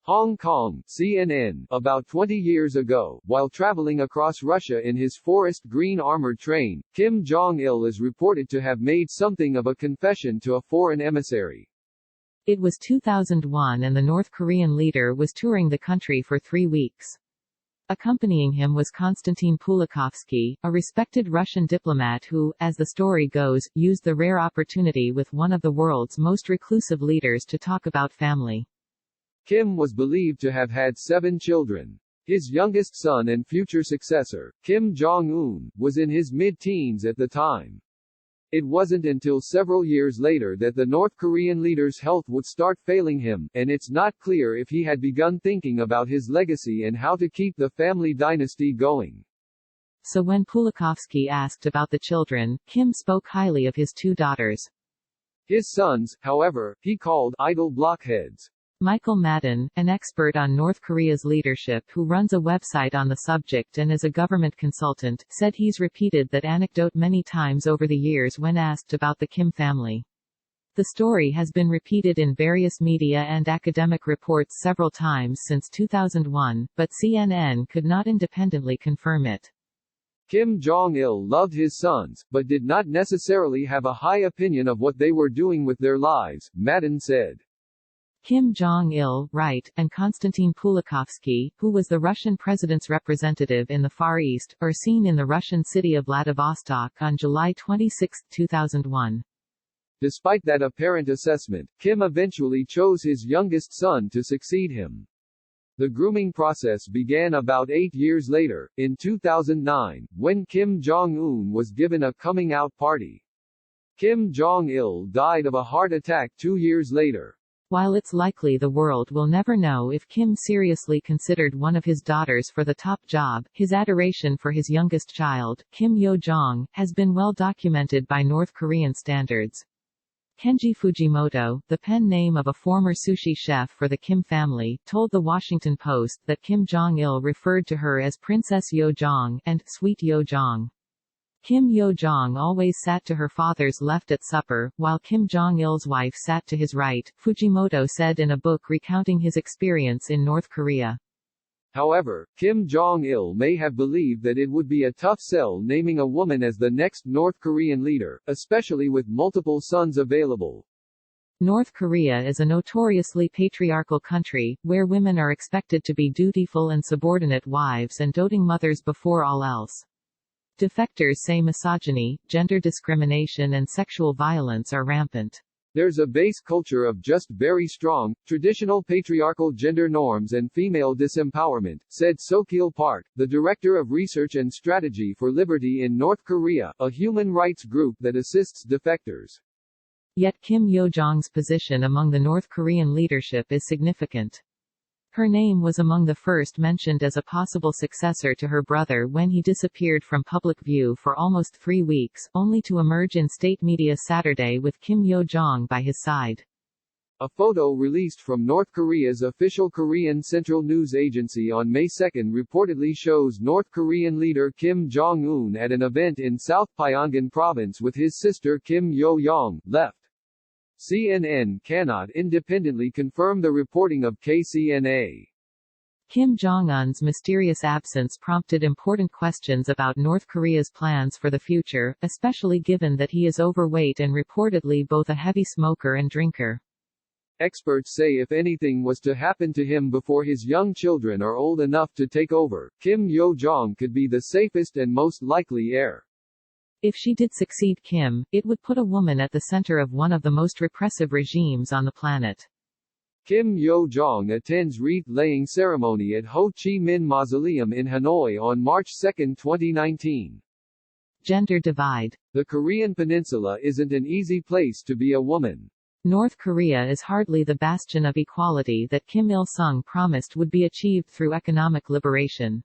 Hong Kong, CNN, about 20 years ago, while traveling across Russia in his forest green armored train, Kim Jong Il is reported to have made something of a confession to a foreign emissary. It was 2001 and the North Korean leader was touring the country for 3 weeks. Accompanying him was Konstantin Pulikovsky, a respected Russian diplomat who, as the story goes, used the rare opportunity with one of the world's most reclusive leaders to talk about family. Kim was believed to have had 7 children. His youngest son and future successor, Kim Jong-un, was in his mid-teens at the time. It wasn't until several years later that the North Korean leader's health would start failing him, and it's not clear if he had begun thinking about his legacy and how to keep the family dynasty going. So when Pulikovsky asked about the children, Kim spoke highly of his 2 daughters. His sons, however, he called idle blockheads. Michael Madden, an expert on North Korea's leadership who runs a website on the subject and is a government consultant, said he's repeated that anecdote many times over the years when asked about the Kim family. The story has been repeated in various media and academic reports several times since 2001, but CNN could not independently confirm it. Kim Jong-il loved his sons, but did not necessarily have a high opinion of what they were doing with their lives, Madden said. Kim Jong Il, right, and Konstantin Pulikovsky, who was the Russian president's representative in the Far East, are seen in the Russian city of Vladivostok on July 26, 2001. Despite that apparent assessment, Kim eventually chose his youngest son to succeed him. The grooming process began about 8 years later, in 2009, when Kim Jong-un was given a coming-out party. Kim Jong-il died of a heart attack 2 years later. While it's likely the world will never know if Kim seriously considered one of his daughters for the top job, his adoration for his youngest child, Kim Yo Jong, has been well documented by North Korean standards. Kenji Fujimoto, the pen name of a former sushi chef for the Kim family, told The Washington Post that Kim Jong-il referred to her as Princess Yo Jong and Sweet Yo Jong. Kim Yo Jong always sat to her father's left at supper, while Kim Jong-il's wife sat to his right, Fujimoto said in a book recounting his experience in North Korea. However, Kim Jong-il may have believed that it would be a tough sell naming a woman as the next North Korean leader, especially with multiple sons available. North Korea is a notoriously patriarchal country, where women are expected to be dutiful and subordinate wives and doting mothers before all else. Defectors say misogyny, gender discrimination and sexual violence are rampant. There's a base culture of just very strong, traditional patriarchal gender norms and female disempowerment, said Sokil Park, the director of research and strategy for Liberty in North Korea, a human rights group that assists defectors. Yet Kim Yo Jong's position among the North Korean leadership is significant. Her name was among the first mentioned as a possible successor to her brother when he disappeared from public view for almost 3 weeks, only to emerge in state media Saturday with Kim Yo Jong by his side. A photo released from North Korea's official Korean Central News Agency on May 2 reportedly shows North Korean leader Kim Jong-un at an event in South Pyongan province with his sister Kim Yo Jong, left. CNN cannot independently confirm the reporting of KCNA. Kim Jong-un's mysterious absence prompted important questions about North Korea's plans for the future, especially given that he is overweight and reportedly both a heavy smoker and drinker. Experts say if anything was to happen to him before his young children are old enough to take over, Kim Yo Jong could be the safest and most likely heir. If she did succeed Kim, it would put a woman at the center of one of the most repressive regimes on the planet. Kim Yo Jong attends wreath-laying ceremony at Ho Chi Minh Mausoleum in Hanoi on March 2, 2019. Gender divide. The Korean peninsula isn't an easy place to be a woman. North Korea is hardly the bastion of equality that Kim Il-sung promised would be achieved through economic liberation.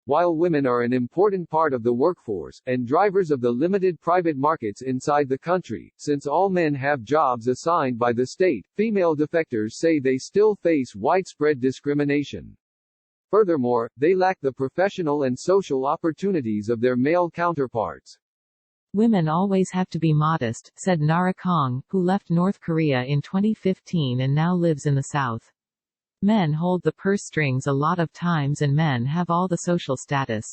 While women are an important part of the workforce, and drivers of the limited private markets inside the country, since all men have jobs assigned by the state, female defectors say they still face widespread discrimination. Furthermore, they lack the professional and social opportunities of their male counterparts. Women always have to be modest, said Nara Kong, who left North Korea in 2015 and now lives in the South. Men hold the purse strings a lot of times and men have all the social status.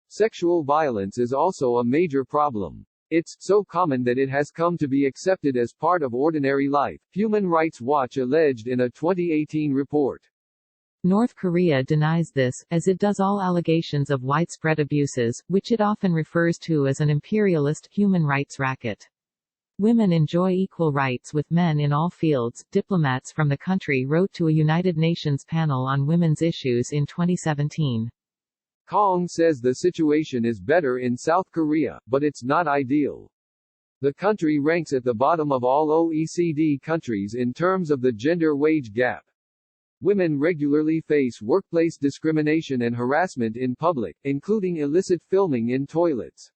Sexual violence is also a major problem. It's so common that it has come to be accepted as part of ordinary life, Human Rights Watch alleged in a 2018 report. North Korea denies this, as it does all allegations of widespread abuses, which it often refers to as an imperialist, human rights racket. Women enjoy equal rights with men in all fields, diplomats from the country wrote to a United Nations panel on women's issues in 2017. Kong says the situation is better in South Korea, but it's not ideal. The country ranks at the bottom of all OECD countries in terms of the gender wage gap. Women regularly face workplace discrimination and harassment in public, including illicit filming in toilets.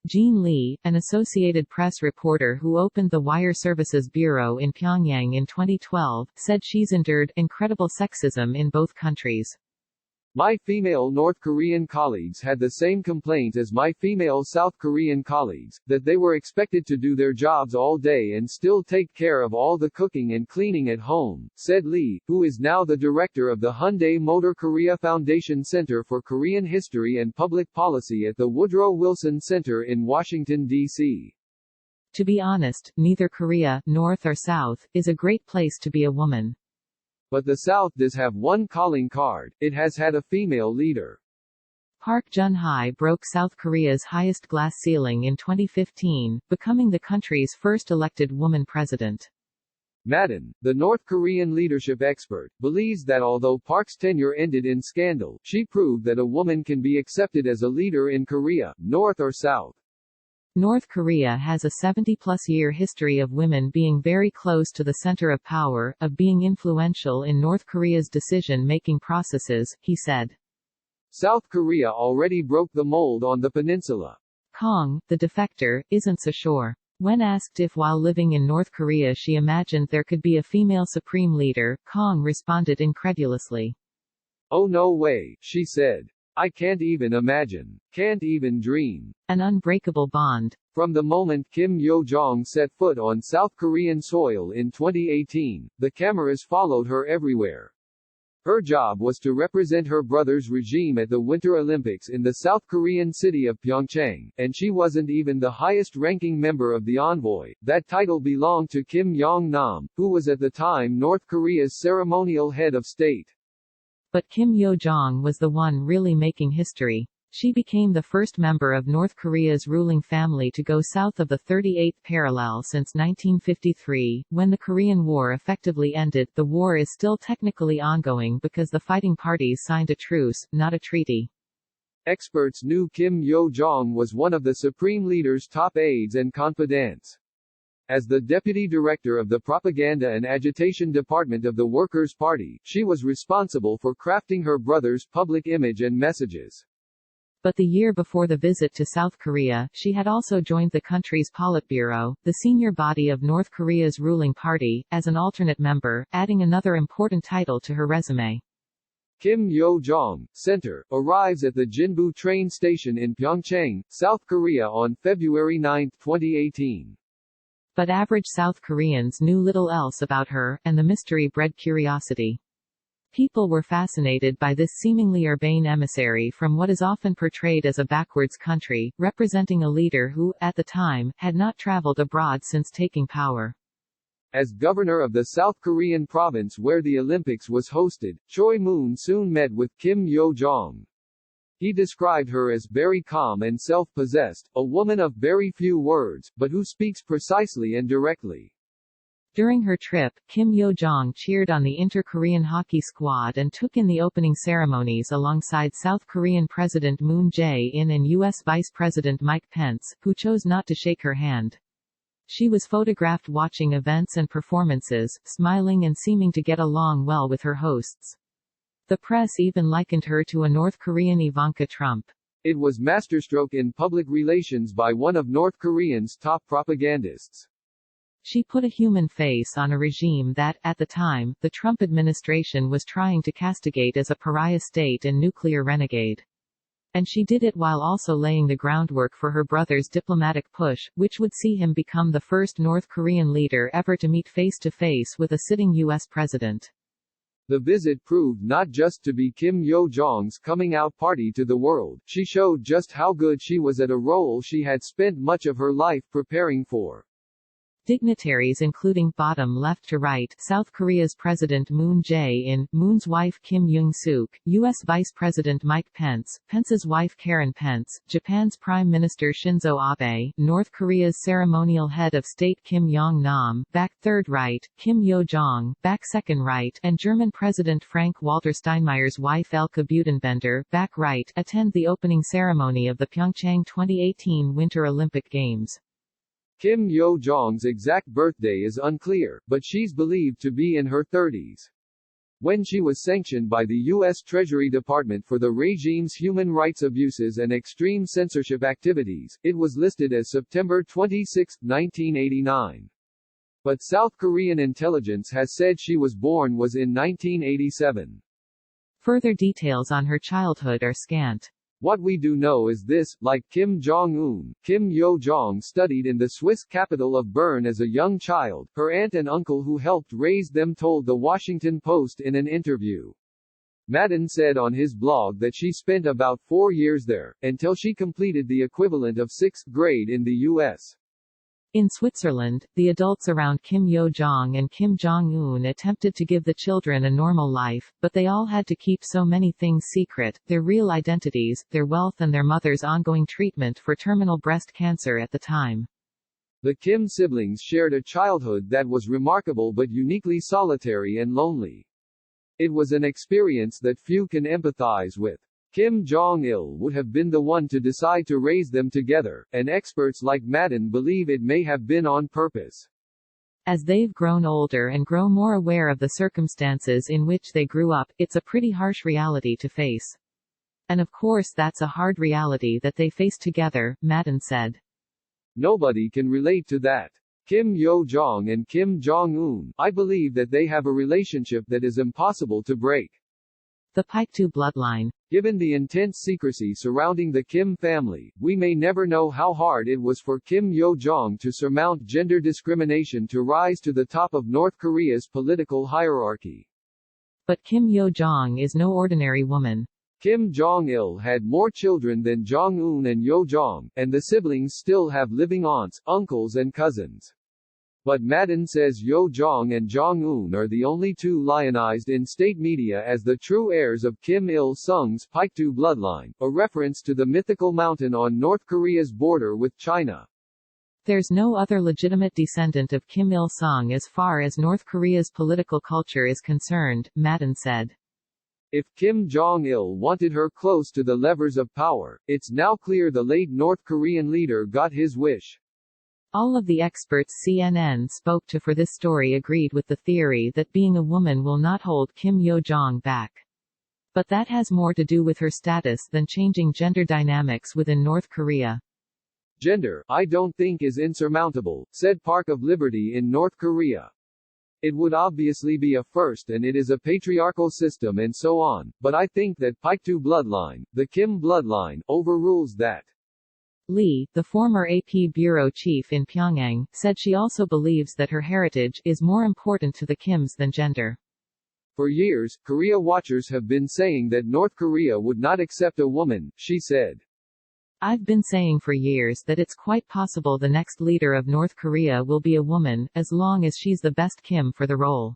Jean Lee, an Associated Press reporter who opened the Wire Services Bureau in Pyongyang in 2012, said she's endured incredible sexism in both countries. My female North Korean colleagues had the same complaint as my female South Korean colleagues, that they were expected to do their jobs all day and still take care of all the cooking and cleaning at home, said Lee, who is now the director of the Hyundai Motor Korea Foundation Center for Korean History and Public Policy at the Woodrow Wilson Center in Washington, D.C. To be honest, neither Korea, North or South, is a great place to be a woman. But the South does have one calling card: it has had a female leader. Park Geun-hye broke South Korea's highest glass ceiling in 2015, becoming the country's first elected woman president. Madden, the North Korean leadership expert, believes that although Park's tenure ended in scandal, she proved that a woman can be accepted as a leader in Korea, North or South. North Korea has a 70-plus-year history of women being very close to the center of power, of being influential in North Korea's decision-making processes, he said. South Korea already broke the mold on the peninsula. Kong, the defector, isn't so sure. When asked if while living in North Korea she imagined there could be a female supreme leader, Kong responded incredulously. Oh no way, she said. I can't even imagine. Can't even dream. An unbreakable bond. From the moment Kim Yo Jong set foot on South Korean soil in 2018, the cameras followed her everywhere. Her job was to represent her brother's regime at the Winter Olympics in the South Korean city of Pyeongchang, and she wasn't even the highest-ranking member of the envoy. That title belonged to Kim Yong-nam, who was at the time North Korea's ceremonial head of state. But Kim Yo Jong was the one really making history. She became the first member of North Korea's ruling family to go south of the 38th parallel since 1953, when the Korean War effectively ended. The war is still technically ongoing because the fighting parties signed a truce, not a treaty. Experts knew Kim Yo Jong was one of the Supreme Leader's top aides and confidants. As the deputy director of the Propaganda and Agitation Department of the Workers' Party, she was responsible for crafting her brother's public image and messages. But the year before the visit to South Korea, she had also joined the country's Politburo, the senior body of North Korea's ruling party, as an alternate member, adding another important title to her resume. Kim Yo Jong, Center, arrives at the Jinbu train station in Pyeongchang, South Korea on February 9, 2018. But average South Koreans knew little else about her, and the mystery bred curiosity. People were fascinated by this seemingly urbane emissary from what is often portrayed as a backwards country, representing a leader who, at the time, had not traveled abroad since taking power. As governor of the South Korean province where the Olympics was hosted, Choi Moon soon met with Kim Yo Jong. He described her as very calm and self-possessed, a woman of very few words, but who speaks precisely and directly. During her trip, Kim Yo Jong cheered on the inter-Korean hockey squad and took in the opening ceremonies alongside South Korean President Moon Jae-in and U.S. Vice President Mike Pence, who chose not to shake her hand. She was photographed watching events and performances, smiling and seeming to get along well with her hosts. The press even likened her to a North Korean Ivanka Trump. It was masterstroke in public relations by one of North Korea's top propagandists. She put a human face on a regime that, at the time, the Trump administration was trying to castigate as a pariah state and nuclear renegade. And she did it while also laying the groundwork for her brother's diplomatic push, which would see him become the first North Korean leader ever to meet face-to-face with a sitting U.S. president. The visit proved not just to be Kim Yo Jong's coming out party to the world, she showed just how good she was at a role she had spent much of her life preparing for. Dignitaries including bottom left to right, South Korea's President Moon Jae-in, Moon's wife Kim Young-suk, U.S. Vice President Mike Pence, Pence's wife Karen Pence, Japan's Prime Minister Shinzo Abe, North Korea's ceremonial head of state Kim Yong-nam, back third right, Kim Yo Jong, back second right, and German President Frank-Walter Steinmeier's wife Elke Butenbender, back right, attend the opening ceremony of the Pyeongchang 2018 Winter Olympic Games. Kim Yo Jong's exact birthday is unclear, but she's believed to be in her 30s. When she was sanctioned by the U.S. Treasury Department for the regime's human rights abuses and extreme censorship activities, it was listed as September 26, 1989. But South Korean intelligence has said she was born was in 1987. Further details on her childhood are scant. What we do know is this: like Kim Jong-un, Kim Yo Jong studied in the Swiss capital of Bern as a young child. Her aunt and uncle who helped raise them told The Washington Post in an interview. Madden said on his blog that she spent about 4 years there, until she completed the equivalent of 6th grade in the U.S. In Switzerland, the adults around Kim Yo Jong and Kim Jong-un attempted to give the children a normal life, but they all had to keep so many things secret: their real identities, their wealth, and their mother's ongoing treatment for terminal breast cancer at the time. The Kim siblings shared a childhood that was remarkable but uniquely solitary and lonely. It was an experience that few can empathize with. Kim Jong Il would have been the one to decide to raise them together, and experts like Madden believe it may have been on purpose. As they've grown older and grow more aware of the circumstances in which they grew up, it's a pretty harsh reality to face. And of course that's a hard reality that they face together, Madden said. Nobody can relate to that. Kim Yo Jong and Kim Jong-un, I believe that they have a relationship that is impossible to break. The Paektu bloodline. Given the intense secrecy surrounding the Kim family, we may never know how hard it was for Kim Yo Jong to surmount gender discrimination to rise to the top of North Korea's political hierarchy. But Kim Yo Jong is no ordinary woman. Kim Jong Il had more children than Jong-un and Yo Jong, and the siblings still have living aunts, uncles and cousins. But Madden says Yo Jong and Jong-un are the only two lionized in state media as the true heirs of Kim Il-sung's Paektu bloodline, a reference to the mythical mountain on North Korea's border with China. There's no other legitimate descendant of Kim Il-sung as far as North Korea's political culture is concerned, Madden said. If Kim Jong-il wanted her close to the levers of power, it's now clear the late North Korean leader got his wish. All of the experts CNN spoke to for this story agreed with the theory that being a woman will not hold Kim Yo Jong back. But that has more to do with her status than changing gender dynamics within North Korea. Gender, I don't think, is insurmountable, said Park of Liberty in North Korea. It would obviously be a first and it is a patriarchal system and so on, but I think that Paektu bloodline, the Kim bloodline, overrules that. Lee, the former AP bureau chief in Pyongyang, said she also believes that her heritage is more important to the Kims than gender. For years, Korea watchers have been saying that North Korea would not accept a woman, she said. I've been saying for years that it's quite possible the next leader of North Korea will be a woman, as long as she's the best Kim for the role.